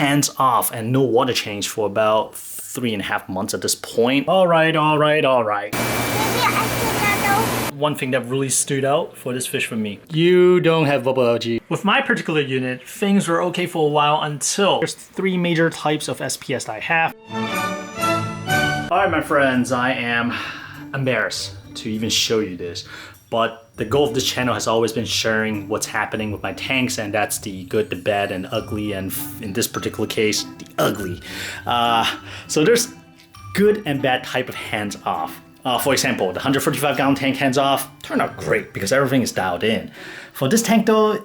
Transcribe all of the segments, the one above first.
hands off and no water change for about 3.5 months at this point. All right. One thing that really stood out for this fish for me, you don't have bubble algae. With my particular unit, things were okay for a while until there's 3 major types of SPS that I have. All right, my friends, I am embarrassed to even show you this, but the goal of this channel has always been sharing what's happening with my tanks, and that's the good, the bad, and ugly, and in this particular case, the ugly. So there's good and bad type of hands off. For example, the 145 gallon tank hands off turned out great because everything is dialed in. For this tank though,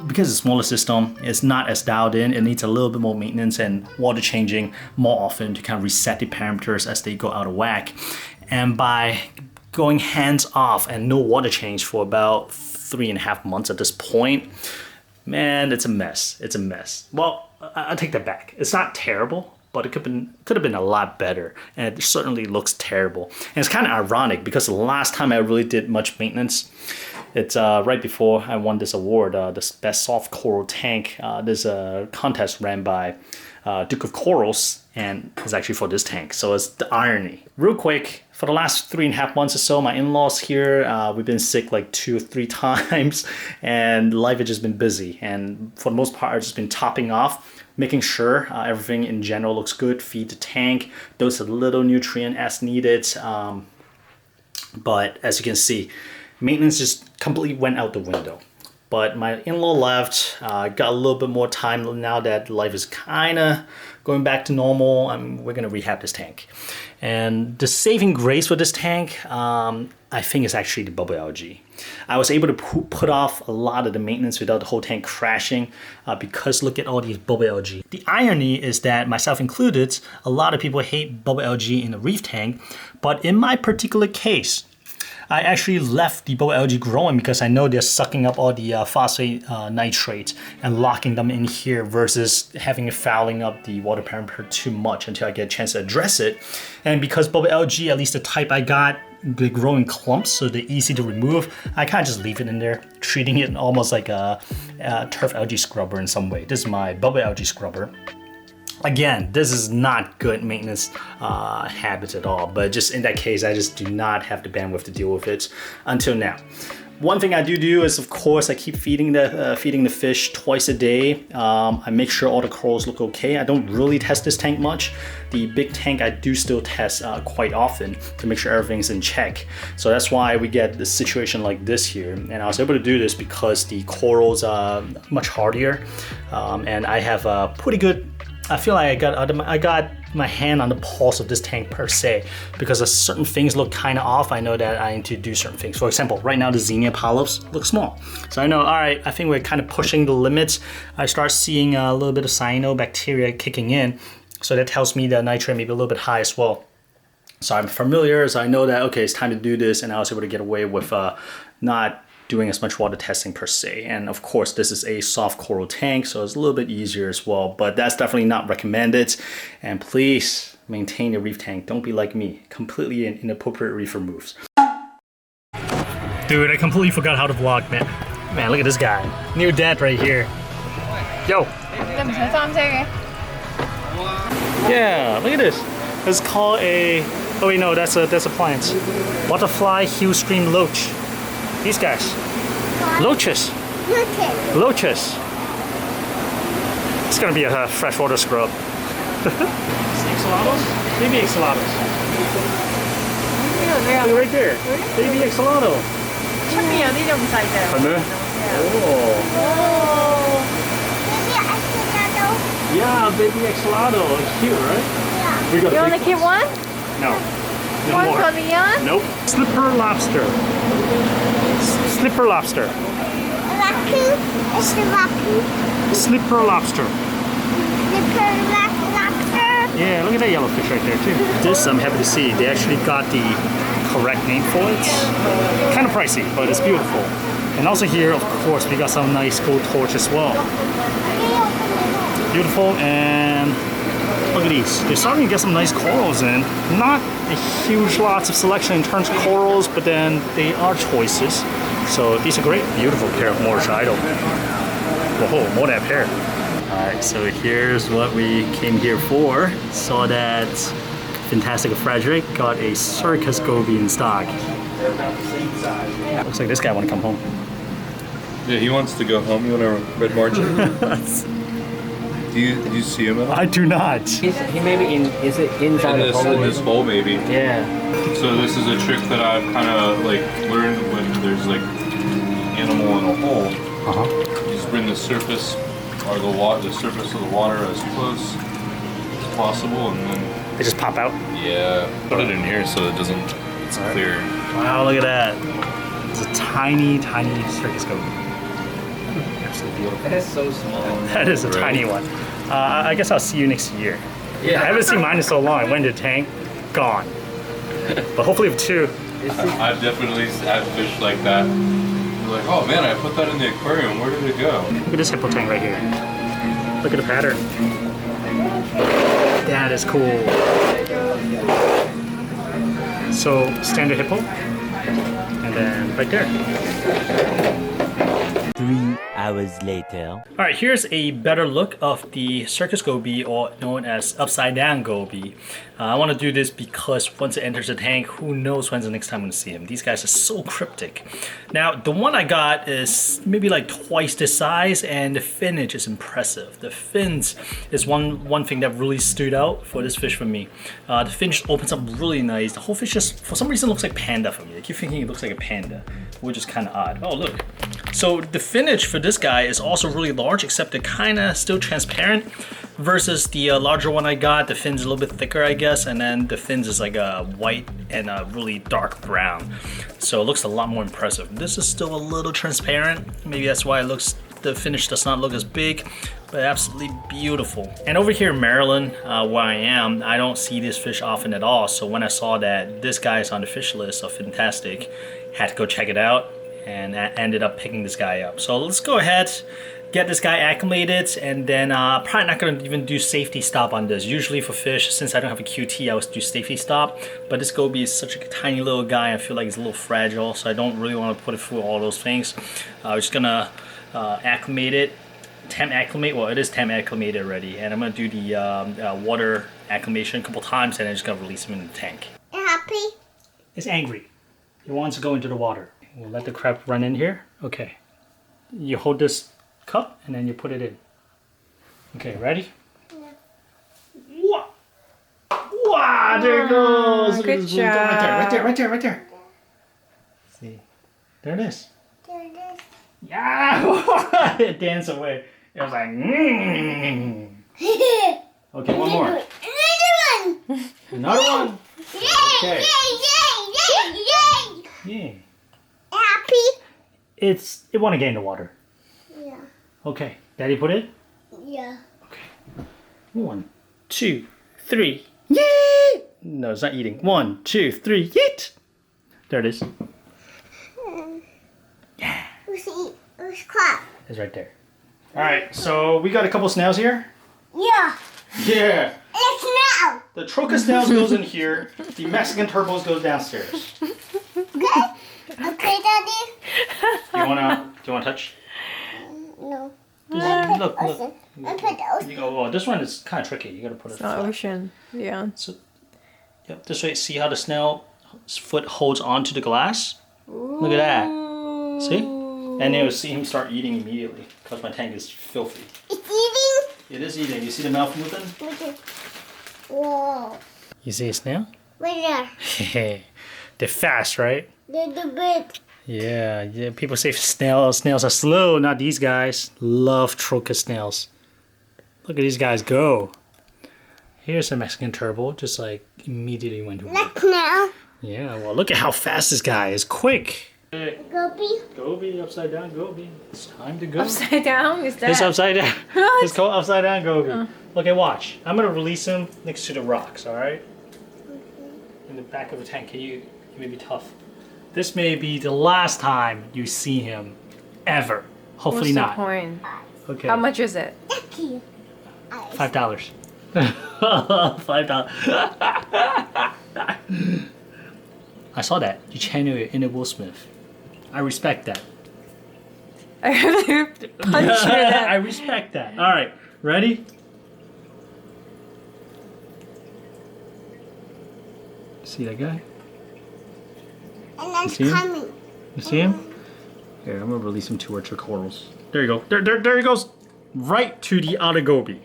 because it's a smaller system, it's not as dialed in. It needs a little bit more maintenance and water changing more often to kind of reset the parameters as they go out of whack. And by going hands off and no water change for about 3.5 months at this point, man, it's a mess. It's a mess. Well, I'll take that back. It's not terrible, but it could have been a lot better, and it certainly looks terrible. And it's kind of ironic because the last time I really did much maintenance, it's right before I won this award, the best soft coral tank. There's a contest ran by Duke of Corals, and it's actually for this tank. So it's the irony. Real quick, for the last 3.5 months or so, my in-laws here, we've been sick like 2 or 3 times, and life has just been busy. And for the most part, I've just been topping off, making sure everything in general looks good, feed the tank, dose a little nutrient as needed. But as you can see, maintenance just completely went out the window. But my in-law left, got a little bit more time now that life is kind of going back to normal. We're going to rehab this tank. And the saving grace for this tank, I think is actually the bubble algae. I was able to put off a lot of the maintenance without the whole tank crashing because look at all these bubble algae. The irony is that, myself included, a lot of people hate bubble algae in a reef tank. But in my particular case, I actually left the bubble algae growing because I know they're sucking up all the phosphate nitrates and locking them in here versus having it fouling up the water parameter too much until I get a chance to address it. And because bubble algae, at least the type I got, they grow in clumps, so they're easy to remove, I kind of just leave it in there, treating it almost like a turf algae scrubber in some way. This is my bubble algae scrubber. Again, this is not good maintenance habits at all, but just in that case, I just do not have the bandwidth to deal with it until now. One thing I do is, of course, I keep feeding the fish twice a day. I make sure all the corals look okay. I don't really test this tank much. The big tank I do still test quite often to make sure everything's in check. So that's why we get this situation like this here. And I was able to do this because the corals are much hardier, and I have a pretty good. I feel like I got my hand on the pulse of this tank per se, because as certain things look kind of off, I know that I need to do certain things. For example, right now the xenia polyps look small. So I know, all right, I think we're kind of pushing the limits. I start seeing a little bit of cyanobacteria kicking in. So that tells me that nitrate may be a little bit high as well. So I'm familiar, so I know that, okay, it's time to do this, and I was able to get away with not doing as much water testing per se. And of course, this is a soft coral tank, so it's a little bit easier as well, but that's definitely not recommended. And please maintain your reef tank. Don't be like me, completely inappropriate reefer moves. Dude, I completely forgot how to vlog, man. Man, look at this guy. New dad right here. Yo. Yeah, look at this. It's called a, oh wait, no, that's a plant. Butterfly heel stream loach. These guys. Loaches. Loaches. It's gonna be a freshwater scrub. Axolotls? Baby axolotls. Look right there. Baby axolotl. Yeah, baby axolotl. It's cute, right? Yeah. You want to keep one? No. No one more. for Leon? Nope. Slipper lobster. Slipper lobster. Raccoon? It's the raccoon. Slipper lobster. Slipper lobster. Yeah, look at that yellow fish right there too. This I'm happy to see. They actually got the correct name for it. Kind of pricey, but it's beautiful. And also here, of course, we got some nice gold torch as well. Beautiful, and look at these. They're starting to get some nice corals in. Not a huge lots of selection in terms of corals, but then they are choices. So these are great. Beautiful pair of mortar idol. Whoa, more than a pair. Alright, so here's what we came here for. Saw that Fintastic Frederick got a Circus Goby in stock. Looks like this guy want to come home. Yeah, he wants to go home. You want a red margin? do you see him at all? I do not. He may be is it inside In this hole, maybe. Yeah. So this is a trick that I've kind of like learned when there's like animal in a hole. You just bring the surface or the surface of the water as close as possible, and then They just pop out. yeah, put it in here so it's clear. Wow, look at that. It's a tiny, tiny Circus Goby. Absolutely beautiful. That is so small. That is a Right. tiny one. I guess I'll see you next year. Yeah. I haven't seen mine in so long. I went to the tank, gone. But hopefully with two. I've definitely had fish like that. You're like, oh man, I put that in the aquarium. Where did it go? Look at this hippo tank right here. Look at the pattern. That is cool. So standard hippo, and then right there. 3 hours later. All right, here's a better look of the Circus Goby, or known as upside down Goby. I want to do this because once it enters the tank, who knows when's the next time I'm going to see him. These guys are so cryptic. Now, the one I got is maybe like twice the size, and the finish is impressive. The fins is one thing that really stood out for this fish for me. The finish opens up really nice. The whole fish just, for some reason, looks like panda for me. I keep thinking it looks like a panda, which is kind of odd. Oh, look. So the finish for this guy is also really large, except they're kind of still transparent, versus the larger one I got. The fin's a little bit thicker, I guess, and then the fins is like a white and a really dark brown. So it looks a lot more impressive. This is still a little transparent. Maybe that's why the finish does not look as big, but absolutely beautiful. And over here in Maryland, where I am, I don't see this fish often at all. So when I saw that this guy is on the fish list of Fintastic, had to go check it out, and I ended up picking this guy up. So let's go ahead, get this guy acclimated, and then probably not gonna even do safety stop on this. Usually for fish, since I don't have a QT, I always do safety stop, but this Goby is such a tiny little guy, I feel like it's a little fragile, so I don't really want to put it through all those things. I'm just gonna acclimate it, temp acclimate, well it is temp acclimated already, and I'm gonna do the water acclimation a couple times, and I'm just gonna release him in the tank. Happy? It's angry. It wants to go into the water. We'll let the crab run in here. Okay. You hold this cup and then you put it in. Okay, ready? Yeah. Wow, there it goes. Look at Good this blue dot. job. Right there. See, there it is. There it is. Yeah, it danced away. It was like, Okay, one more. Another one! Another one. Okay. Yay! Yeah. Happy? It want to get in the water. Yeah. Okay, Daddy put it. Yeah. 1, 2, 3. Yeet! No, it's not eating. 1, 2, 3. Yeet! There it is. Let's clap. It's right there. All right, so we got a couple snails here. Yeah. Yeah. Let's now. The Troca snails goes in here. The Mexican turbos goes downstairs. Okay? Okay, Daddy? Do you wanna touch? No. Just look. I put those. You go. Oh, this one is kind of tricky. You gotta put it. The flat. ocean. Yeah. So, yep. This way. See how the snail's foot holds onto the glass? Look at that. See? And you'll see him start eating immediately because my tank is filthy. It's eating? It is eating. You see the mouth moving? Look at. Whoa. You see a snail? Right there. They're fast, right? They're the big. Yeah. People say snails are slow. Not these guys. Love Troca snails. Look at these guys go. Here's a Mexican turtle, just like immediately went to work. Look now. Yeah. Well, look at how fast this guy is. Quick. Goby. Goby, upside down Goby. It's time to go. Upside down? Is that? It's upside down. What? It's called upside down Goby. Okay, watch. I'm gonna release him next to the rocks. All right. In the back of the tank. You may be tough. This may be the last time you see him, ever. Hopefully What's not. the point? Okay. How much is it? Ducky. $5. $5. I saw that. You channel your inner Will Smith. I respect that. I have to punch you. I respect that. All right. Ready? See that guy? And that's see him? coming. You see him? Here, I'm gonna release him to our corals. There you go. There he goes. Right to the Goby.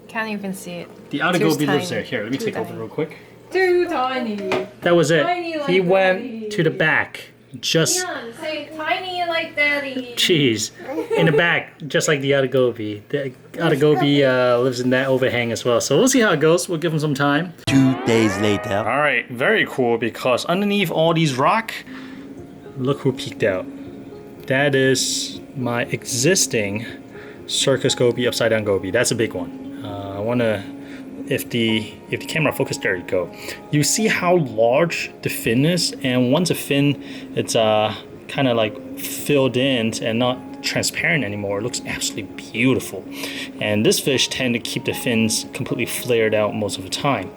Can't even see it. The Too Goby lives tiny. there. Here, let me Too take over tiny. real quick. Too tiny. That was it. Tiny like He went daddy. to the back. Just Leon, say tiny like daddy. cheese in the back, just like the Goby. The Goby lives in that overhang as well. So we'll see how it goes. We'll give him some time. 2 days later. All right, very cool because underneath all these rock, look who peeked out. That is my existing Circus Goby upside down Goby. That's a big one. I wanna, if the camera focus, there you go. You see how large the fin is, and once a fin, it's kind of like filled in and not transparent anymore. It looks absolutely beautiful. And this fish tend to keep the fins completely flared out most of the time.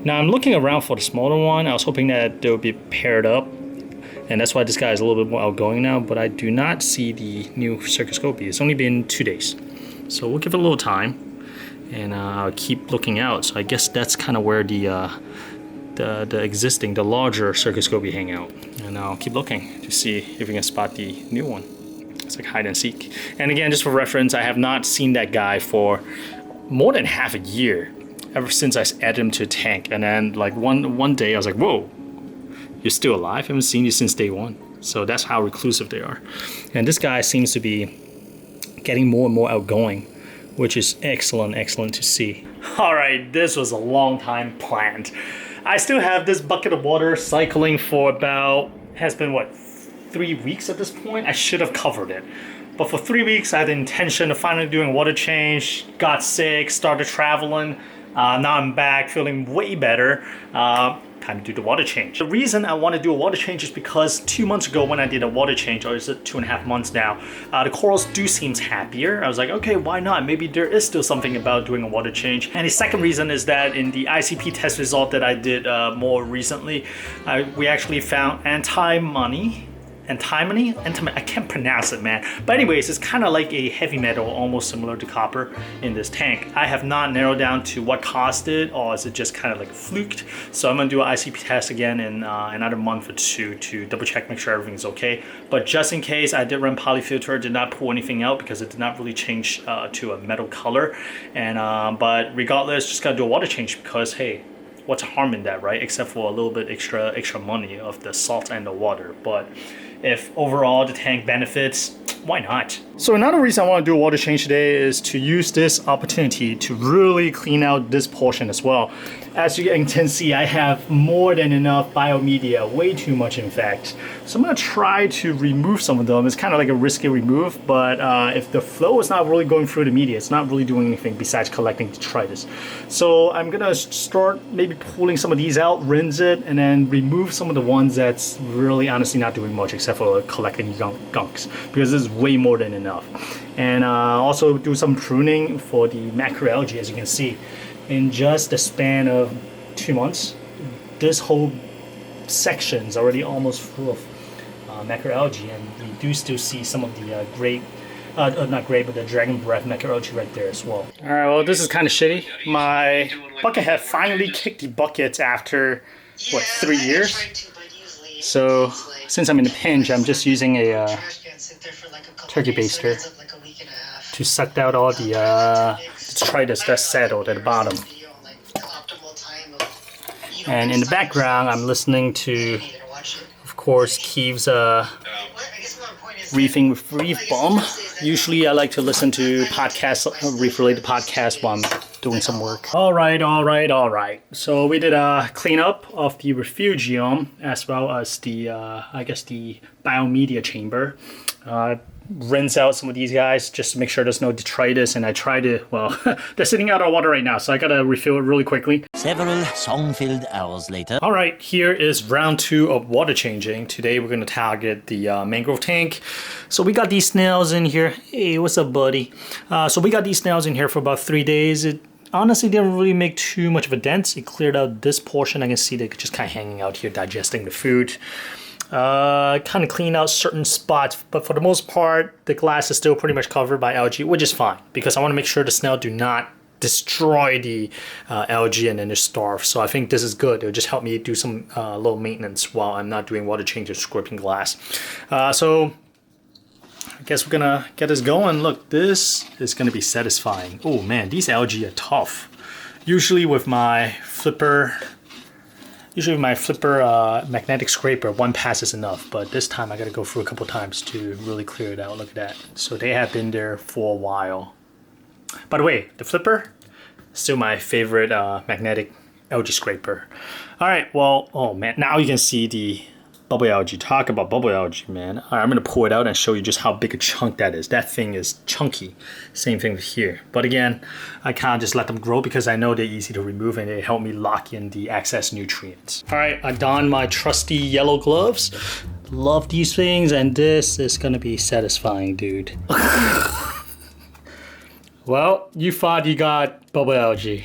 Now I'm looking around for the smaller one. I was hoping that they would be paired up, and that's why this guy is a little bit more outgoing now, but I do not see the new Circus Goby. It's only been 2 days. So we'll give it a little time, and I'll keep looking out. So I guess that's kind of where the larger Circus Goby hang out. And I'll keep looking to see if we can spot the new one. It's like hide and seek. And again, just for reference, I have not seen that guy for more than half a year, ever since I added him to a tank. And then like one day I was like, whoa, you're still alive? I haven't seen you since day one. So that's how reclusive they are. And this guy seems to be getting more and more outgoing, which is excellent to see. All right, this was a long time planned. I still have this bucket of water cycling for about, has been what, 3 weeks at this point? I should have covered it. But for 3 weeks, I had the intention of finally doing a water change, got sick, started traveling. Now I'm back feeling way better. Time to do the water change. The reason I want to do a water change is because 2 months ago when I did a water change, or is it 2.5 months now, the corals do seem happier. I was like, okay, why not? Maybe there is still something about doing a water change. And the second reason is that in the ICP test result that I did more recently, we actually found antimony. I can't pronounce it, man. But anyways, it's kind of like a heavy metal, almost similar to copper in this tank. I have not narrowed down to what caused it, or is it just kind of like fluked. So I'm gonna do an ICP test again in another month or two to double check, make sure everything's okay. But just in case, I did run polyfilter, did not pull anything out because it did not really change to a metal color. And but regardless, just gotta do a water change because hey, what's harm in that, right? Except for a little bit extra money of the salt and the water. But if overall the tank benefits, why not? So another reason I want to do a water change today is to use this opportunity to really clean out this portion as well. As you can see, I have more than enough biomedia, way too much in fact. So I'm gonna try to remove some of them. It's kind of like a risky remove, but if the flow is not really going through the media, it's not really doing anything besides collecting detritus. So I'm gonna start maybe pulling some of these out, rinse it, and then remove some of the ones that's really honestly not doing much except for collecting gunks, because this is way more than enough. And also do some pruning for the macroalgae. As you can see, in just the span of 2 months, this whole section is already almost full of macroalgae, and we do still see some of the not great, but the dragon breath macroalgae right there as well. All right, well, this is kind of shitty. My bucket had finally kicked the bucket after what, 3 years. So since I'm in a pinch, I'm just using a turkey baster to suck out all the detritus that's settled at the bottom. And in the background, I'm listening to, of course, Keith's Reefing with Reef Bomb. Usually I like to listen to podcasts, reef-related podcasts while I'm doing some work. All right. So we did a cleanup of the refugium as well as the, I guess the biomedia chamber. Rinse out some of these guys just to make sure there's no detritus, and I try to, well, they're sitting out of water right now, so I gotta refill it really quickly. Several song-filled hours later. All right, here is round 2 of water changing. Today we're gonna target the Mangrove Tank. So we got these snails in here. Hey, what's up, buddy? So we got these snails in here for about 3 days. It honestly didn't really make too much of a dent. It cleared out this portion. I can see they're just kind of hanging out here digesting the food. kind of clean out certain spots, but for the most part, the glass is still pretty much covered by algae, which is fine because I want to make sure the snail do not destroy the algae and then just starve. So I think this is good. It'll just help me do some low maintenance while I'm not doing water change or scraping glass. So I guess we're gonna get this going. Look, this is gonna be satisfying. Oh man, these algae are tough. Usually with my flipper magnetic scraper, one pass is enough, but this time I gotta go through a couple times to really clear it out. Look at that. So they have been there for a while. By the way, the flipper, still my favorite magnetic algae scraper. All right, well, oh man, now you can see the bubble algae. Talk about bubble algae, man. All right, I'm gonna pull it out and show you just how big a chunk that is. That thing is chunky. Same thing here. But again, I kind of just let them grow because I know they're easy to remove and they help me lock in the excess nutrients. All right, I donned my trusty yellow gloves. Love these things, and this is gonna be satisfying, dude. Well, you thought you got bubble algae.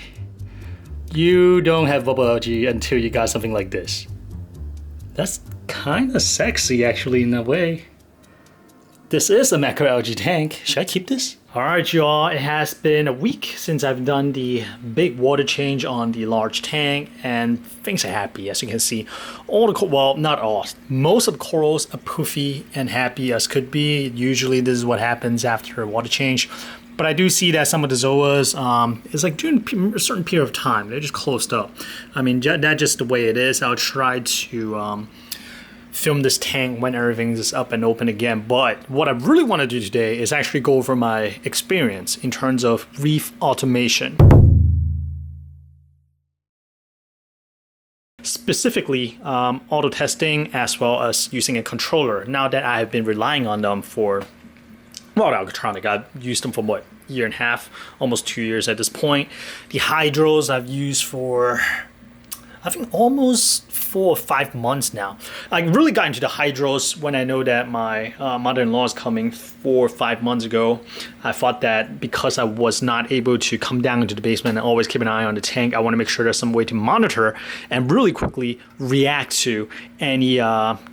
You don't have bubble algae until you got something like this. That's kind of sexy, actually, in a way. This is a macroalgae tank. Should I keep this? All right, y'all. It has been a week since I've done the big water change on the large tank, and things are happy. As you can see, well, not all. Most of the corals are poofy and happy as could be. Usually, this is what happens after a water change. But I do see that some of the zoas, it's like during a certain period of time, they're just closed up. I mean, that's just the way it is. I'll try to film this tank when everything's up and open again. But what I really want to do today is actually go over my experience in terms of reef automation. Specifically, auto testing as well as using a controller. Now that I have been relying on them for Alkatronic, I've used them for what, year and a half, almost 2 years at this point. The hydros I've used for, I think, almost 4 or 5 months now. I really got into the hydros when I know that my mother-in-law is coming 4 or 5 months ago. I thought that because I was not able to come down into the basement and always keep an eye on the tank, I want to make sure there's some way to monitor and really quickly react to any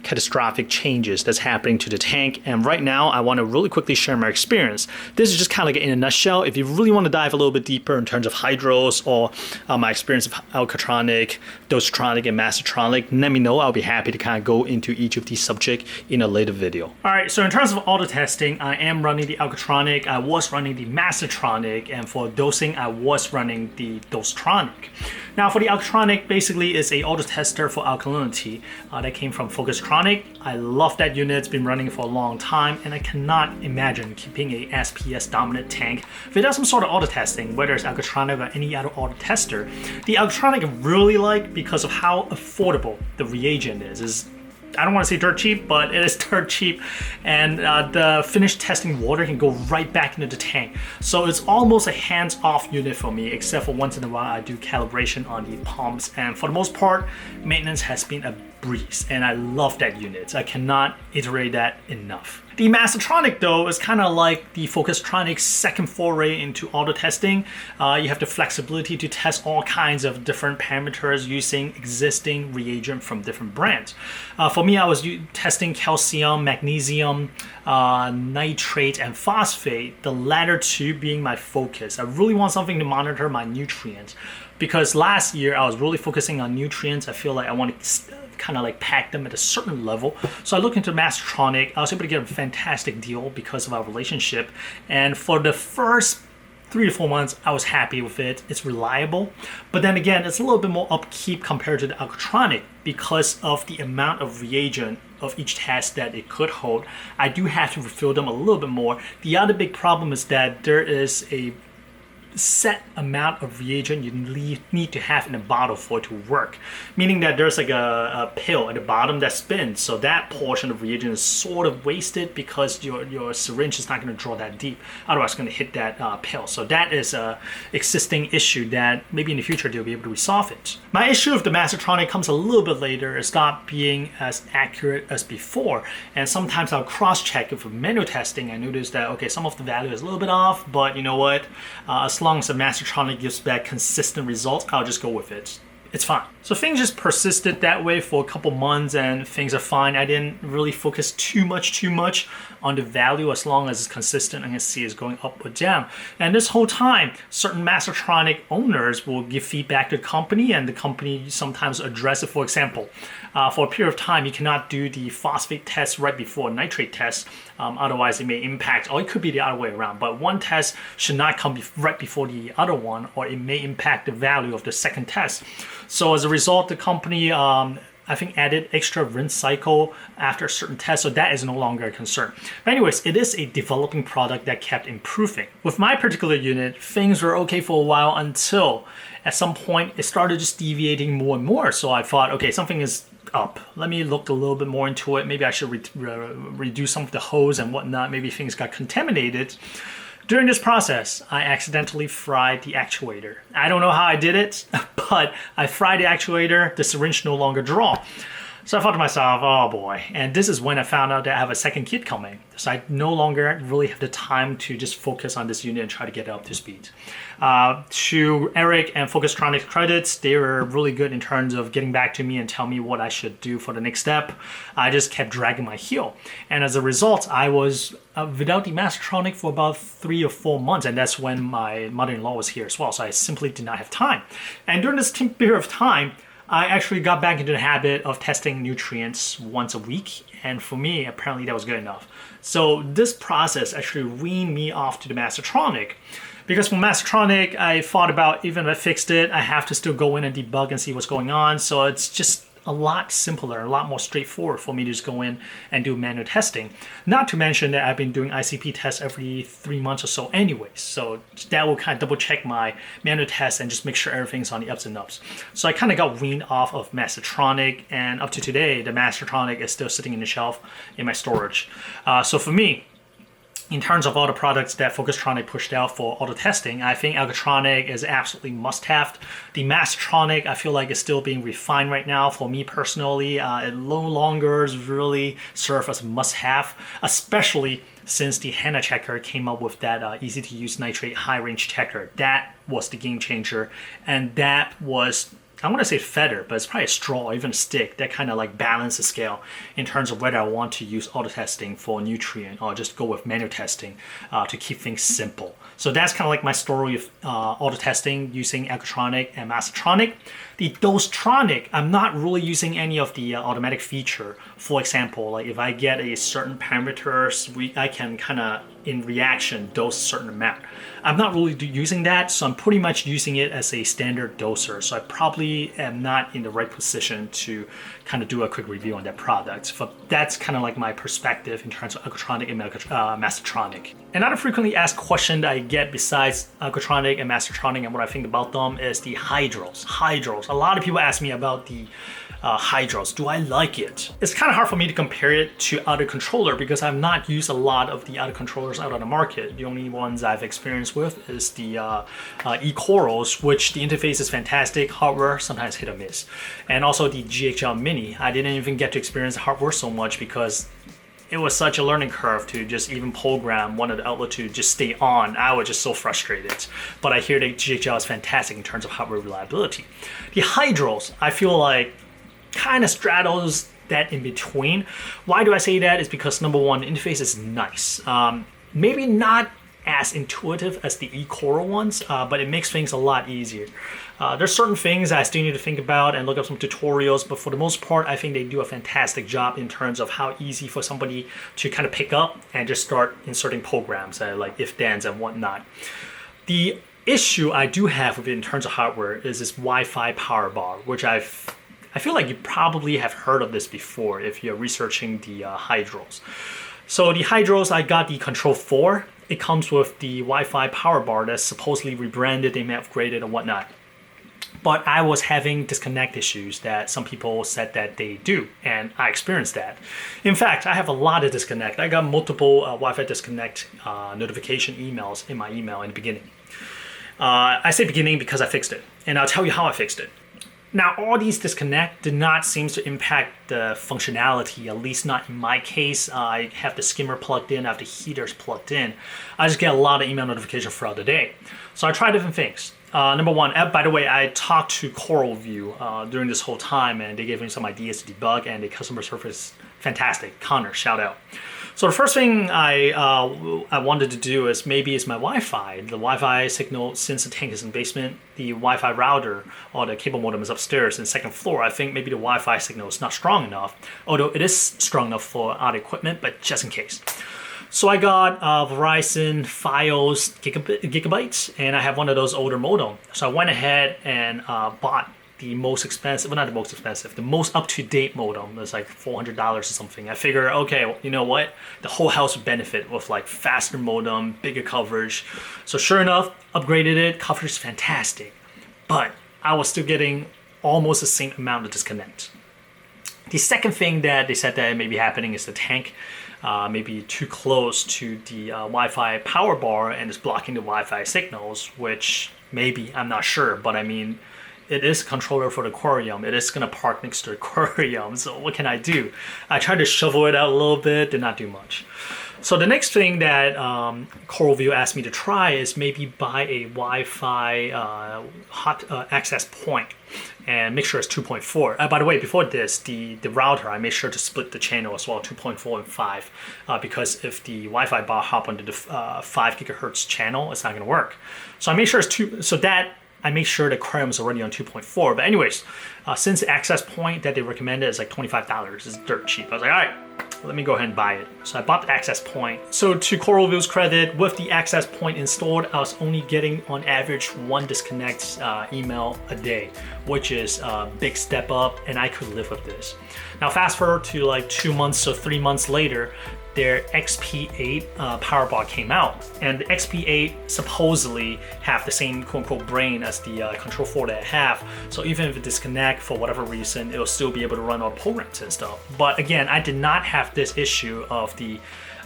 catastrophic changes that's happening to the tank. And right now, I want to really quickly share my experience. This is just kind of like in a nutshell. If you really want to dive a little bit deeper in terms of hydros or my experience of Alkatronic, Dosetronic, and Mastertronic, let me know. I'll be happy to kind of go into each of these subjects in a later video. All right, so in terms of auto testing, I am running the Alkatronic, I was running the Mastertronic, and for dosing, I was running the Dosetronic. Now for the Alkatronic, basically is a auto tester for alkalinity that came from Focustronic. I love that unit, it's been running for a long time, and I cannot imagine keeping a SPS dominant tank without some sort of auto testing, whether it's Alkatronic or any other auto tester. The Alkatronic I really like because of how affordable the reagent is. I don't want to say dirt cheap, but it is dirt cheap, and the finished testing water can go right back into the tank. So it's almost a hands-off unit for me, except for once in a while I do calibration on the pumps, and for the most part, maintenance has been a breeze, and I love that unit. I cannot iterate that enough. The Mastertronic, though, is kind of like the Focustronic second foray into auto testing. You have the flexibility to test all kinds of different parameters using existing reagent from different brands. For me, I was testing calcium, magnesium, nitrate, and phosphate, the latter two being my focus. I really want something to monitor my nutrients, because last year I was really focusing on nutrients. I feel like I want to kind of like pack them at a certain level. So I looked into Mastertronic. I was able to get a fantastic deal because of our relationship. And for the first 3 to 4 months, I was happy with it. It's reliable. But then again, it's a little bit more upkeep compared to the Alkatronic because of the amount of reagent of each test that it could hold. I do have to refill them a little bit more. The other big problem is that there is a set amount of reagent you need to have in a bottle for it to work, meaning that there's like a pill at the bottom that spins, so that portion of reagent is sort of wasted because your syringe is not going to draw that deep, otherwise it's going to hit that pill. So that is a existing issue that maybe in the future they'll be able to resolve it. My issue with the Mastertronic comes a little bit later. It's not being as accurate as before, and sometimes I'll cross-check it for manual testing. I notice that okay, some of the value is a little bit off, but you know what, as long as the Mastertronic gives back consistent results, I'll just go with it. it's fine. So things just persisted that way for a couple months and things are fine. I didn't really focus too much on the value as long as it's consistent and I can see it's going up or down. And this whole time, certain Mastertronic owners will give feedback to the company and the company sometimes address it. For example, for a period of time, you cannot do the phosphate test right before nitrate test. Otherwise, it may impact, or it could be the other way around. But one test should not come right before the other one, or it may impact the value of the second test. So as a result, the company, I think, added extra rinse cycle after a certain test, so that is no longer a concern. But anyways, it is a developing product that kept improving. With my particular unit, things were okay for a while until at some point it started just deviating more and more. So I thought, okay, something is up. Let me look a little bit more into it. Maybe I should reduce some of the hose and whatnot. Maybe things got contaminated. During this process, I accidentally fried the actuator. I don't know how I did it, but I fried the actuator, the syringe no longer draw. So I thought to myself, oh boy. And this is when I found out that I have a second kit coming. So I no longer really have the time to just focus on this unit and try to get it up to speed. To Eric and Focustronic credits, they were really good in terms of getting back to me and tell me what I should do for the next step. I just kept dragging my heel. And as a result, I was without the Mastertronic for about 3 or 4 months. And that's when my mother-in-law was here as well. So I simply did not have time. And during this period of time, I actually got back into the habit of testing nutrients once a week, and for me, apparently that was good enough. So this process actually weaned me off to the Mastertronic, because for Mastertronic, I thought about, even if I fixed it, I have to still go in and debug and see what's going on, so it's just a lot simpler, a lot more straightforward for me to just go in and do manual testing. Not to mention that I've been doing ICP tests every 3 months or so anyways, so that will kind of double check my manual tests and just make sure everything's on the ups and ups. So I kind of got weaned off of Mastertronic, and up to today, the Mastertronic is still sitting in the shelf in my storage. So for me, in terms of all the products that Focustronic pushed out for auto testing, I think Alkatronic is absolutely must-have. The Mastertronic, I feel like, is still being refined right now. For me personally, it no longer really serves as a must-have, especially since the HANA checker came up with that easy-to-use nitrate high-range checker. That was the game changer, and that was, I want to say feather, but it's probably a straw or even a stick that kind of like balance the scale in terms of whether I want to use auto testing for a nutrient or just go with manual testing to keep things simple. So that's kind of like my story of auto testing using Alkatronic and Mastertronic. The Dosetronic, I'm not really using any of the automatic feature. For example, like if I get a certain parameters, I can kind of in reaction dose a certain amount. I'm not really using that, so I'm pretty much using it as a standard doser. So I probably am not in the right position to kind of do a quick review on that product. But that's kind of like my perspective in terms of Alkatronic and Mastertronic. Another frequently asked question that I get besides Alkatronic and Mastertronic and what I think about them is the hydros. Hydros. A lot of people ask me about the hydros. Do I like it? It's kind of hard for me to compare it to other controller because I've not used a lot of the other controllers out on the market. The only ones I've experienced with is the e-Corals, which the interface is fantastic, hardware sometimes hit or miss. And also the GHL Mini. I didn't even get to experience the hardware so much because it was such a learning curve to just even program one of the outlets to just stay on. I was just so frustrated. But I hear that GHL is fantastic in terms of hardware reliability. The hydros, I feel like, kind of straddles that in between. Why do I say that? Is because number one, the interface is nice. Maybe not as intuitive as the e-Coral ones, but it makes things a lot easier. There's certain things I still need to think about and look up some tutorials, but for the most part, I think they do a fantastic job in terms of how easy for somebody to kind of pick up and just start inserting programs like if-thens and whatnot. The issue I do have with it in terms of hardware is this Wi-Fi Powerbar, which I feel like you probably have heard of this before if you're researching the hydros. So the hydros, I got the Control 4. It comes with the Wi-Fi Powerbar that's supposedly rebranded, they may have upgraded and whatnot. But I was having disconnect issues that some people said that they do, and I experienced that. In fact, I have a lot of disconnect. I got multiple Wi-Fi disconnect notification emails in my email in the beginning. I say beginning because I fixed it, and I'll tell you how I fixed it. Now, all these disconnect did not seem to impact the functionality, at least not in my case. I have the skimmer plugged in, I have the heaters plugged in. I just get a lot of email notifications throughout the day. So I tried different things. Number one, by the way, I talked to CoralVue during this whole time, and they gave me some ideas to debug, and the customer service fantastic. Connor, shout out. So the first thing I wanted to do is maybe it's my Wi-Fi. The Wi-Fi signal, since the tank is in the basement, the Wi-Fi router or the cable modem is upstairs in the second floor. I think maybe the Wi-Fi signal is not strong enough, although it is strong enough for other equipment, but just in case. So I got Verizon Fios gigabytes, and I have one of those older modem. So I went ahead and bought the most expensive, well, not the most expensive, the most up-to-date modem. It's like $400 or something. I figure, okay, well, you know what? The whole house would benefit with like faster modem, bigger coverage. So sure enough, upgraded it. Coverage is fantastic, but I was still getting almost the same amount of disconnect. The second thing that they said that may be happening is the tank maybe too close to the Wi-Fi power bar and is blocking the Wi-Fi signals, which maybe, I'm not sure, but I mean, it is a controller for the aquarium. It is going to park next to the aquarium, so what can I do? I tried to shovel it out a little bit, did not do much. So the next thing that CoralVue asked me to try is maybe buy a Wi-Fi hot access point and make sure it's 2.4. By the way, before this, the router, I made sure to split the channel as well, 2.4 and 5, because if the Wi-Fi bar hop onto the 5 gigahertz channel, it's not going to work. So I made sure it's 2, so that I make sure the aquarium is already on 2.4. But anyways, since the access point that they recommended is like $25, it's dirt cheap. I was like, all right, let me go ahead and buy it. So I bought the access point. So to CoralVue's credit, with the access point installed, I was only getting on average 1 disconnect email a day, which is a big step up, and I could live with this. Now fast forward to like 2 months or 3 months later, their XP8 Powerbar came out, and the XP8 supposedly have the same quote-unquote brain as the Control 4 that I have, so even if it disconnect for whatever reason, it'll still be able to run all programs and stuff. But again, I did not have this issue of the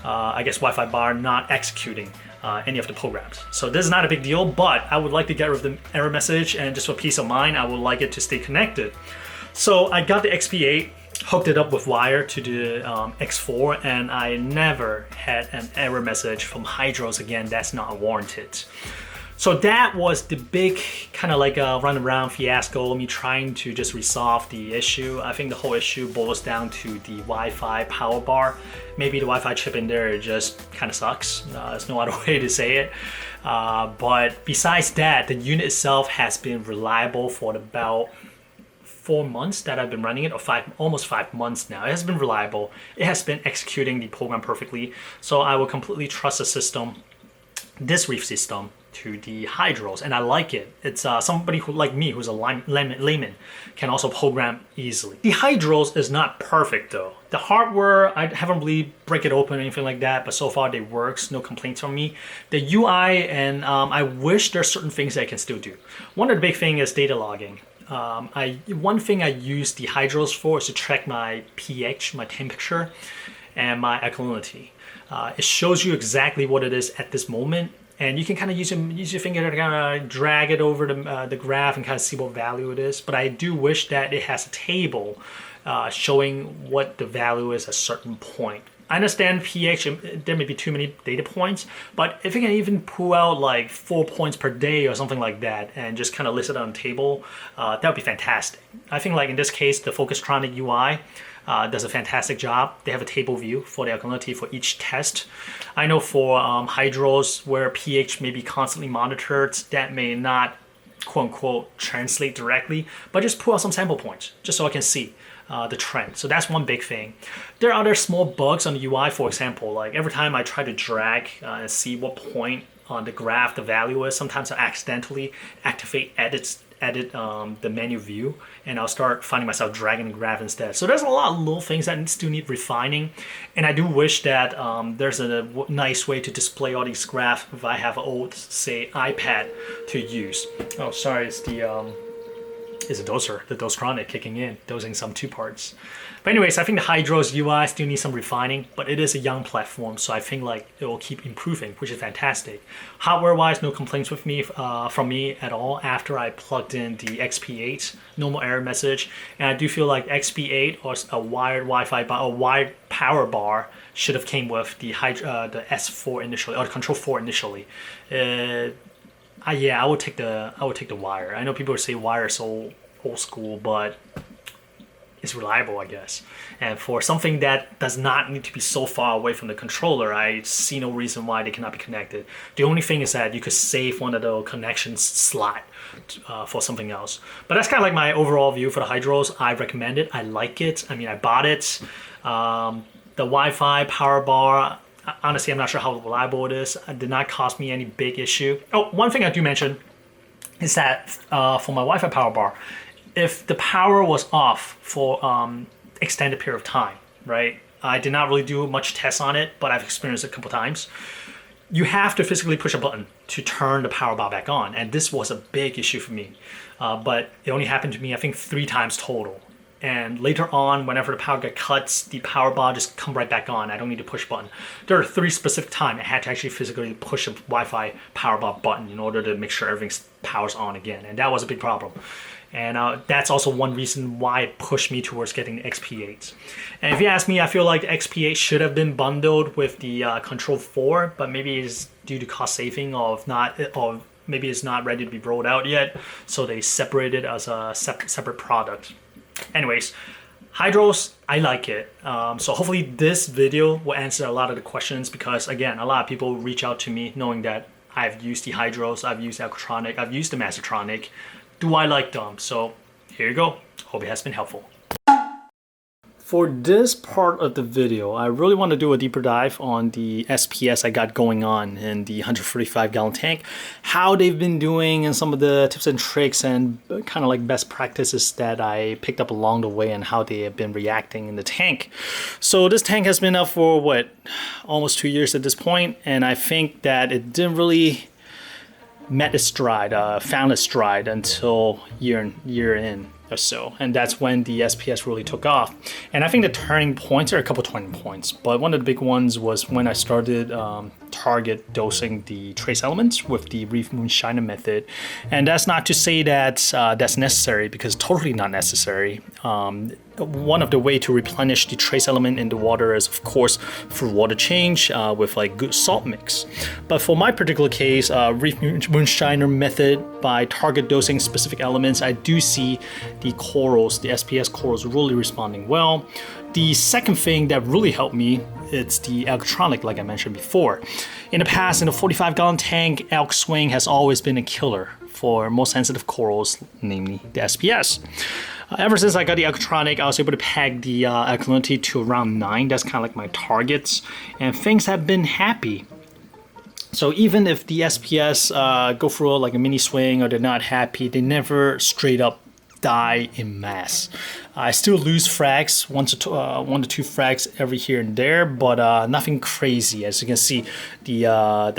I guess Wi-Fi bar not executing any of the programs. So this is not a big deal, but I would like to get rid of the error message, and just for peace of mind, I would like it to stay connected. So I got the XP8, hooked it up with wire to the X4, and I never had an error message from hydros again. That's not warranted. So that was the big kind of like a run around fiasco, me trying to just resolve the issue. I think the whole issue boils down to the Wi-Fi power bar. Maybe the Wi-Fi chip in there just kind of sucks. There's no other way to say it. But besides that, the unit itself has been reliable for about 4 months that I've been running it, or almost 5 months now. It has been reliable. It has been executing the program perfectly. So I will completely trust the system, this reef system, to the hydros, and I like it. It's somebody who, like me, who's a layman, can also program easily. The hydros is not perfect though. The hardware, I haven't really break it open or anything like that, but so far they works, no complaints from me. The UI, and I wish there's certain things that I can still do. One of the big things is data logging. One thing I use the hydros for is to track my pH, my temperature, and my alkalinity. It shows you exactly what it is at this moment, and you can kind of use your finger to kind of drag it over the graph and kind of see what value it is. But I do wish that it has a table showing what the value is at a certain point. I understand pH, there may be too many data points, but if you can even pull out like 4 points per day or something like that and just kind of list it on a table, that would be fantastic. I think like in this case, the Focustronic UI does a fantastic job. They have a table view for the alkalinity for each test. I know for hydros where pH may be constantly monitored, that may not quote unquote translate directly, but just pull out some sample points just so I can see the trend. So that's one big thing. There are other small bugs on the UI, for example, like every time I try to drag and see what point on the graph the value is, sometimes I accidentally activate edit the menu view, and I'll start finding myself dragging the graph instead. So there's a lot of little things that still need refining, and I do wish that there's a nice way to display all these graphs if I have an old, say, iPad to use. Oh, sorry, it's the doser, the Doseronic kicking in, dosing some 2 parts. But anyways, I think the Hydros UI still needs some refining, but it is a young platform, so I think like it will keep improving, which is fantastic. Hardware-wise, no complaints with me from me at all after I plugged in the XP8, normal error message, and I do feel like XP8 or a wired Wi-Fi bar, a wired power bar should have came with the S4 initially, or the Control 4 initially. Yeah, I would take the wire. I know people say wire is so old school, but it's reliable, I guess. And for something that does not need to be so far away from the controller, I see no reason why they cannot be connected. The only thing is that you could save one of the connections slot for something else. But that's kind of like my overall view for the Hydros. I recommend it. I like it. I mean, I bought it. The Wi-Fi power bar, honestly, I'm not sure how reliable it is. It did not cause me any big issue. Oh, one thing I do mention is that for my Wi-Fi power bar, if the power was off for extended period of time, right? I did not really do much tests on it, but I've experienced it a couple times. You have to physically push a button to turn the power bar back on, and this was a big issue for me. But it only happened to me, I think, 3 times total. And later on, whenever the power got cut, the power bar just come right back on. I don't need to push a button. There are 3 specific times I had to actually physically push a Wi-Fi power bar button in order to make sure everything powers on again, and that was a big problem. And that's also one reason why it pushed me towards getting the XP8. And if you ask me, I feel like the XP8 should have been bundled with the Control 4, but maybe it's due to cost saving or maybe it's not ready to be rolled out yet, so they separated as a separate product. Anyways, Hydros, I like it. So hopefully this video will answer a lot of the questions, because again, a lot of people reach out to me knowing that I've used the Hydros, I've used Alkatronic, I've used the Mastertronic. Do I like them? So here you go. Hope it has been helpful. For this part of the video, I really want to do a deeper dive on the SPS I got going on in the 145 gallon tank, how they've been doing, and some of the tips and tricks and kind of like best practices that I picked up along the way, and how they have been reacting in the tank. So this tank has been up for what, almost 2 years at this point, and I think that it didn't really met its stride, found its stride until year in or so, and that's when the SPS really took off. And I think the turning points are a couple turning points, but one of the big ones was when I started target dosing the trace elements with the reef moonshiner method. And that's not to say that that's necessary, because totally not necessary. One of the way to replenish the trace element in the water is, of course, through water change with like good salt mix. But for my particular case, reef moonshiner method, by target dosing specific elements, I do see the corals, the SPS corals, really responding well. The second thing that really helped me, it's the Alkatronic, like I mentioned before. In the past, in a 45 gallon tank, Alk Swing has always been a killer for most sensitive corals, namely the SPS. Ever since I got the Alkatronic, I was able to peg the alkalinity to around 9. That's kind of like my targets, and things have been happy. So even if the SPS go through like a mini swing or they're not happy, they never straight up die in mass. I still lose frags, 1 to 2 frags every here and there, but nothing crazy. As you can see, the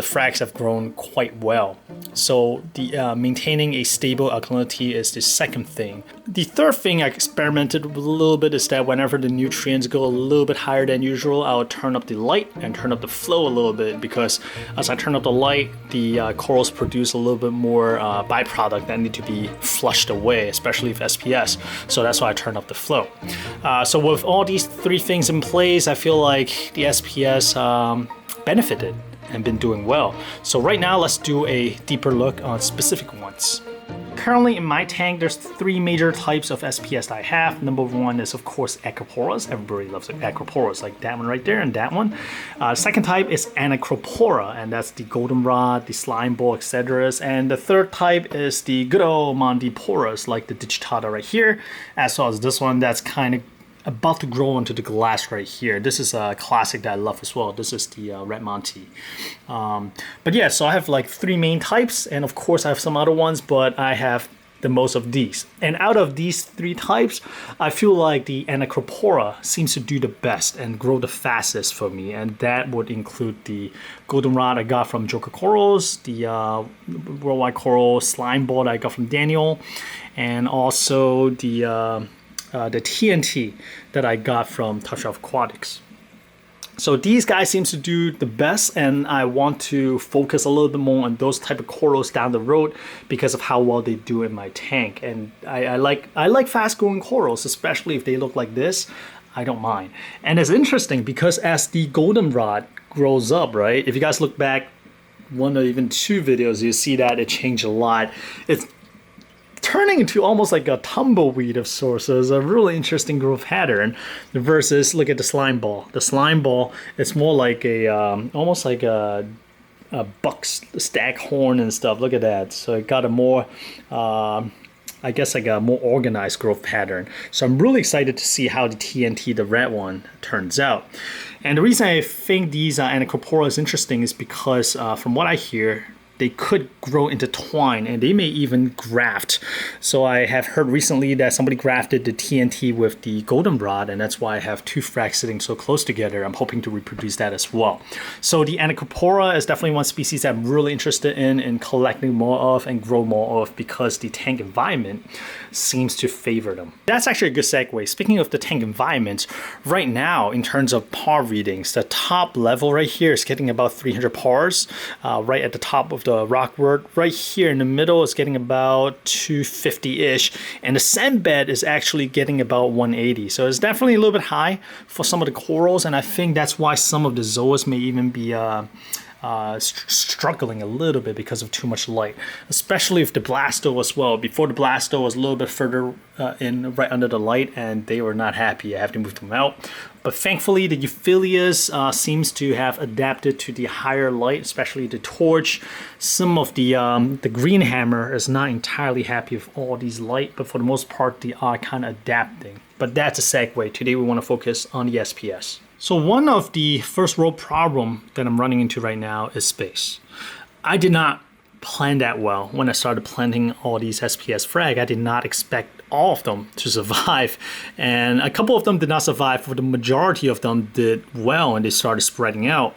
frags have grown quite well. So the maintaining a stable alkalinity is the second thing. The third thing I experimented with a little bit is that whenever the nutrients go a little bit higher than usual, I'll turn up the light and turn up the flow a little bit, because as I turn up the light, the corals produce a little bit more byproduct that need to be flushed away, especially with SPS. So that's why I turn up the flow. So with all these 3 things in place, I feel like the SPS benefited and been doing well. So right now, let's do a deeper look on specific ones. Currently in my tank, there's 3 major types of SPS that I have. Number 1 is, of course, Acroporas. Everybody loves Acroporas, like that one right there and that one. Second type is Anacropora, and that's the goldenrod, the slime ball, etc. And the third type is the good old Montiporas, like the digitata right here, as well as this one that's kind of about to grow into the glass right here. This is a classic that I love as well. This is the Red Monty. But yeah, so I have like 3 main types, and of course I have some other ones, but I have the most of these. And out of these 3 types, I feel like the Anacropora seems to do the best and grow the fastest for me, and that would include the goldenrod I got from Joker Corals, the worldwide coral slime ball that I got from Daniel, and also the TNT that I got from Touch of Aquatics. So these guys seems to do the best, and I want to focus a little bit more on those type of corals down the road because of how well they do in my tank. And I like fast growing corals, especially if they look like this. I don't mind. And it's interesting because as the goldenrod grows up, right? If you guys look back one or even two videos, you see that it changed a lot. It's turning into almost like a tumbleweed of sorts. So it's a really interesting growth pattern versus, look at the slime ball. The slime ball, it's more like a, almost like a buck staghorn and stuff. Look at that. So it got a more, I guess like a more organized growth pattern. So I'm really excited to see how the TNT, the red one, turns out. And the reason I think these Anacorpora is interesting is because from what I hear, they could grow into twine and they may even graft. So I have heard recently that somebody grafted the TNT with the goldenrod, and that's why I have two frags sitting so close together. I'm hoping to reproduce that as well. So the Anacorpora is definitely one species that I'm really interested in collecting more of and grow more of because the tank environment seems to favor them. That's actually a good segue. Speaking of the tank environment, right now in terms of par readings, the top level right here is getting about 300 pars. Right at the top of the rockwork, right here in the middle is getting about 250-ish, and the sand bed is actually getting about 180. So it's definitely a little bit high for some of the corals, and I think that's why some of the zoas may even be struggling a little bit because of too much light, especially if the blasto as well. Before the blasto was a little bit further in right under the light, and they were not happy. I have to move them out. But thankfully, the Euphyllias seems to have adapted to the higher light, especially the torch. Some of the green hammer is not entirely happy with all these light, but for the most part, they are kind of adapting. But that's a segue. Today, we want to focus on the SPS. So one of the first world problem that I'm running into right now is space. I did not plan that well when I started planting all these SPS frag. I did not expect all of them to survive, and a couple of them did not survive, but the majority of them did well, and they started spreading out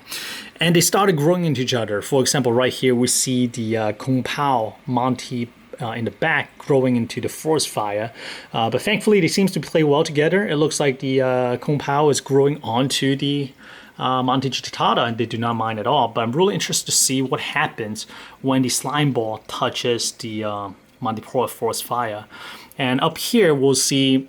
and they started growing into each other. For example, right here we see the Kung Pao Monty in the back growing into the forest fire, but thankfully they seem to play well together. It looks like the Kung Pao is growing onto the Monte Chitata, and they do not mind at all. But I'm really interested to see what happens when the slime ball touches the Montipola forest fire. And up here we'll see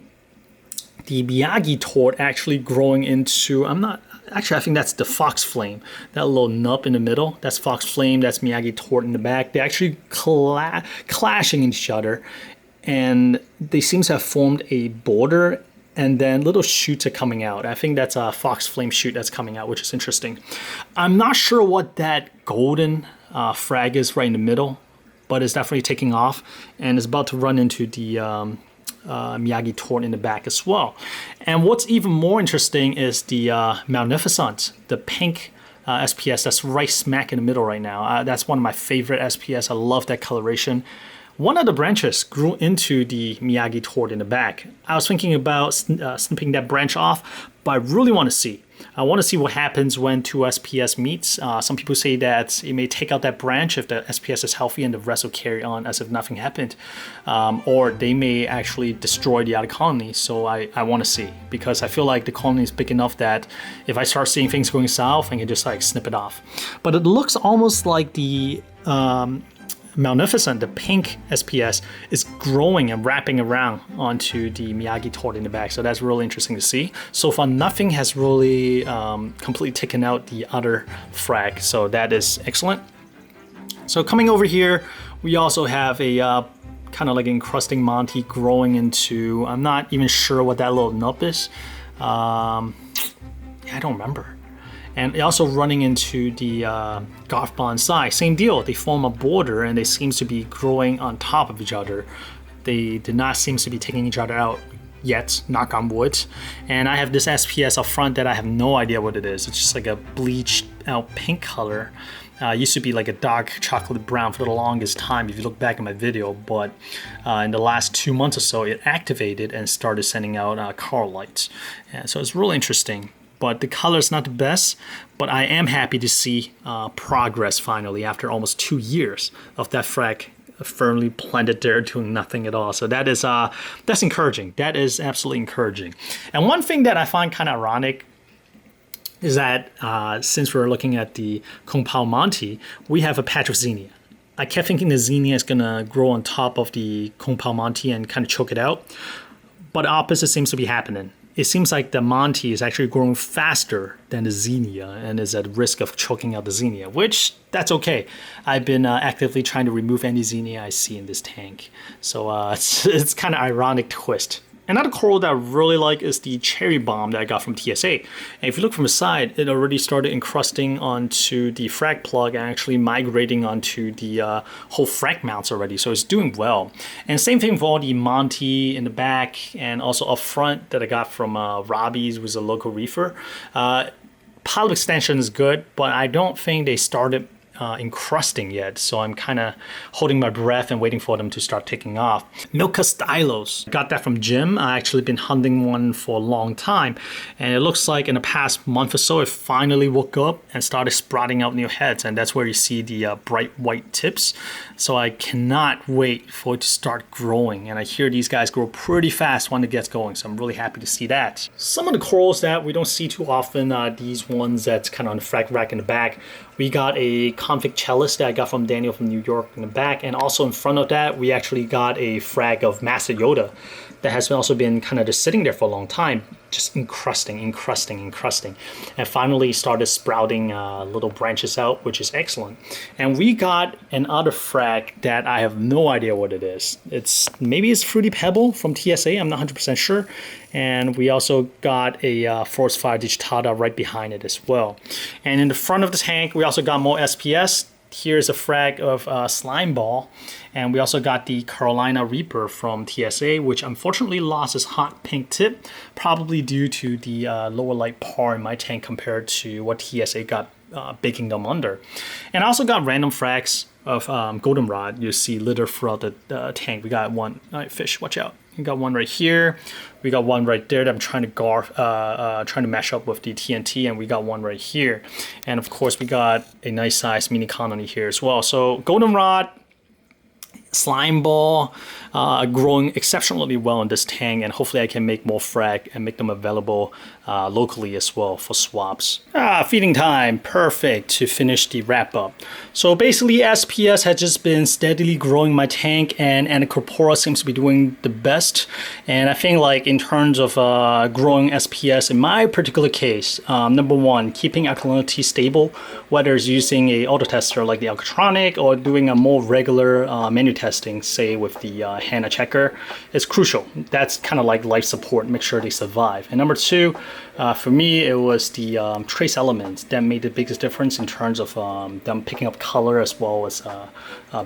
the Miyagi tort actually growing into, I think that's the fox flame. That little nub in the middle, that's fox flame, that's Miyagi tort in the back. They're actually clashing each other, and they seem to have formed a border, and then little shoots are coming out. I think that's a fox flame shoot that's coming out, which is interesting. I'm not sure what that golden frag is right in the middle, but it's definitely taking off and is about to run into the Miyagi tort in the back as well. And what's even more interesting is the Magnificent, the pink SPS that's right smack in the middle right now. That's one of my favorite SPS. I love that coloration. One of the branches grew into the Miyagi tort in the back. I was thinking about snipping that branch off, but I really want to see. I want to see what happens when two SPS meets. Some people say that it may take out that branch if the SPS is healthy and the rest will carry on as if nothing happened. Or they may actually destroy the other colony. So I want to see, because I feel like the colony is big enough that if I start seeing things going south, I can just like snip it off. But it looks almost like the Magnificent, the pink SPS, is growing and wrapping around onto the Miyagi tort in the back. So that's really interesting to see. So far, nothing has really completely taken out the other frag. So that is excellent. So coming over here, we also have a kind of like encrusting Monty growing into, I'm not even sure what that little nub is. I don't remember. And also running into the golf bonsai. Same deal, they form a border and they seem to be growing on top of each other. They did not seem to be taking each other out yet, knock on wood. And I have this SPS up front that I have no idea what it is. It's just like a bleached out pink color. Used to be like a dark chocolate brown for the longest time if you look back at my video, but in the last 2 months or so it activated and started sending out coral lights. And so it's really interesting. But the color is not the best, but I am happy to see progress finally after almost 2 years of that frag firmly planted there doing nothing at all. So that is that's encouraging. That is absolutely encouraging. And one thing that I find kind of ironic is that since we're looking at the Kung Pao Monty, we have a patch of Xenia. I kept thinking the Xenia is gonna grow on top of the Kung Pao Monty and kind of choke it out, but the opposite seems to be happening. it seems like the Monty is actually growing faster than the Xenia and is at risk of choking out the Xenia, which that's okay. I've been actively trying to remove any Xenia I see in this tank. So it's kind of ironic twist. Another coral that I really like is the cherry bomb that I got from TSA. And if you look from the side, it already started encrusting onto the frag plug and actually migrating onto the whole frag mounts already. So it's doing well. And same thing for all the Monty in the back and also up front that I got from Robbie's, was a local reefer. Pile extension is good, but I don't think they started encrusting yet, so I'm kind of holding my breath and waiting for them to start taking off. Milka stylos, got that from Jim. I actually been hunting one for a long time, and it looks like in the past month or so it finally woke up and started sprouting out new heads, and that's where you see the bright white tips. So I cannot wait for it to start growing, and I hear these guys grow pretty fast when it gets going, so I'm really happy to see that. Some of the corals that we don't see too often are these ones that's kind of on the frag rack in the back. We got a convict cellist that I got from Daniel from New York in the back, and also in front of that we actually got a frag of Master Yoda that has also been kind of just sitting there for a long time, just encrusting, and finally started sprouting little branches out, which is excellent. And we got another frag that I have no idea what it is. Maybe it's Fruity Pebble from TSA, I'm not 100% sure. And we also got a Forest Fire digitata right behind it as well. And in the front of the tank, we also got more SPS. Here's a frag of Slime Ball. And we also got the Carolina Reaper from TSA, which unfortunately lost its hot pink tip, probably due to the lower light par in my tank compared to what TSA got baking them under. And I also got random frags of goldenrod. You see litter throughout the tank. We got one, fish, watch out. We got one right here. We got one right there that I'm trying to mash up with the TNT, and we got one right here. And of course, we got a nice size mini colony here as well. So goldenrod, slime ball, growing exceptionally well in this tank, and hopefully I can make more frag and make them available locally as well for swaps. Feeding time, perfect to finish the wrap up. So basically SPS has just been steadily growing my tank, and Anacorpora seems to be doing the best. And I think like in terms of growing SPS in my particular case, number one, keeping alkalinity stable, whether it's using a auto tester like the Alkatronic or doing a more regular manual testing, say with the HANA checker, is crucial. That's kind of like life support, make sure they survive. And number two, for me, it was the trace elements that made the biggest difference in terms of them picking up color as well as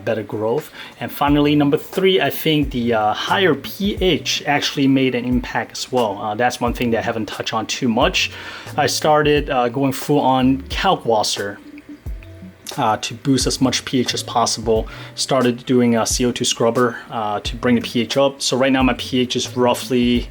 better growth. And finally, number three, I think the higher pH actually made an impact as well. That's one thing that I haven't touched on too much. I started going full on calc water to boost as much pH as possible. Started doing a CO2 scrubber to bring the pH up. So right now my pH is roughly,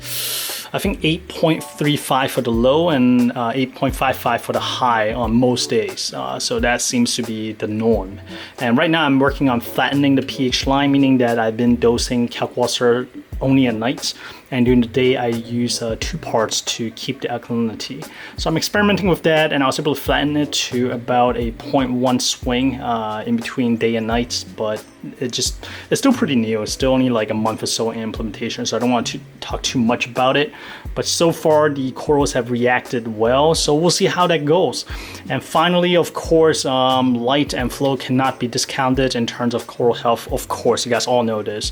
I think 8.35 for the low and 8.55 for the high on most days. So that seems to be the norm. And right now I'm working on flattening the pH line, meaning that I've been dosing calc water only at nights, and during the day I use 2 parts to keep the alkalinity. So I'm experimenting with that, and I was able to flatten it to about a 0.1 swing in between day and nights, but it's still pretty new. It's still only like a month or so in implementation, so I don't want to talk too much about it. But so far the corals have reacted well, so we'll see how that goes. And finally, of course, light and flow cannot be discounted in terms of coral health. Of course, you guys all know this,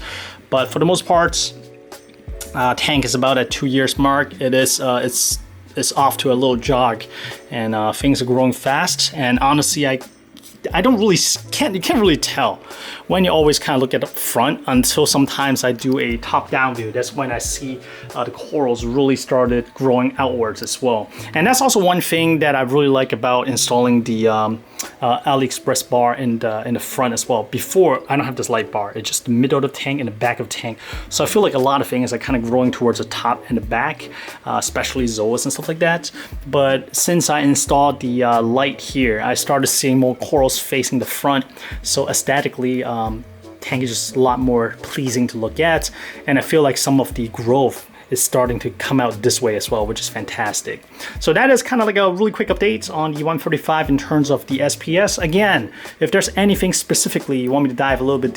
but for the most part, tank is about at 2 years mark. It's off to a little jog, and things are growing fast. And honestly, I don't really you can't really tell when you always kind of look at the front until sometimes I do a top-down view. That's when I see the corals really started growing outwards as well. And that's also one thing that I really like about installing the AliExpress bar in the front as well. Before, I don't have this light bar. It's just the middle of the tank and the back of the tank. So I feel like a lot of things are kind of growing towards the top and the back, especially zoas and stuff like that. But since I installed the light here, I started seeing more corals facing the front. So aesthetically, tank is just a lot more pleasing to look at, and I feel like some of the growth is starting to come out this way as well, which is fantastic. So that is kind of like a really quick update on the 135 in terms of the SPS. Again, if there's anything specifically you want me to dive a little bit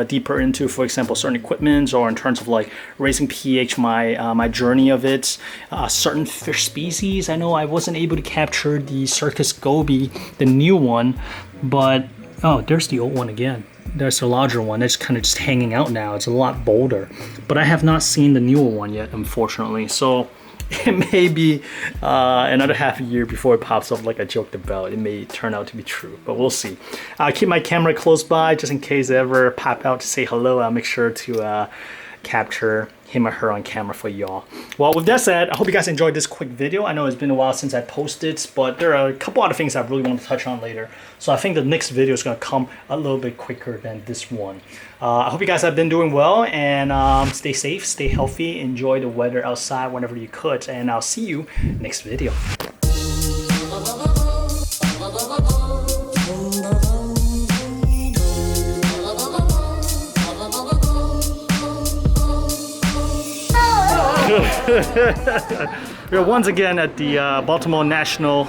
deeper into, for example, certain equipment, or in terms of like raising pH, my journey of it, certain fish species. I know I wasn't able to capture the Circus Goby, the new one, but oh, there's the old one again. There's a larger one that's kind of just hanging out now. It's a lot bolder, but I have not seen the newer one yet, unfortunately. So it may be another half a year before it pops up like I joked about. It may turn out to be true, but we'll see. I'll keep my camera close by just in case they ever pop out to say hello. I'll make sure to capture him or her on camera for y'all. Well, with that said, I hope you guys enjoyed this quick video. I know it's been a while since I posted, but there are a couple other things I really want to touch on later. So I think the next video is going to come a little bit quicker than this one. I hope you guys have been doing well, and stay safe, stay healthy, enjoy the weather outside whenever you could, and I'll see you next video. We're once again at the Baltimore National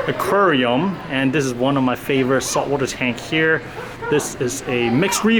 Aquarium, and this is one of my favorite saltwater tank here. This is a mixed reef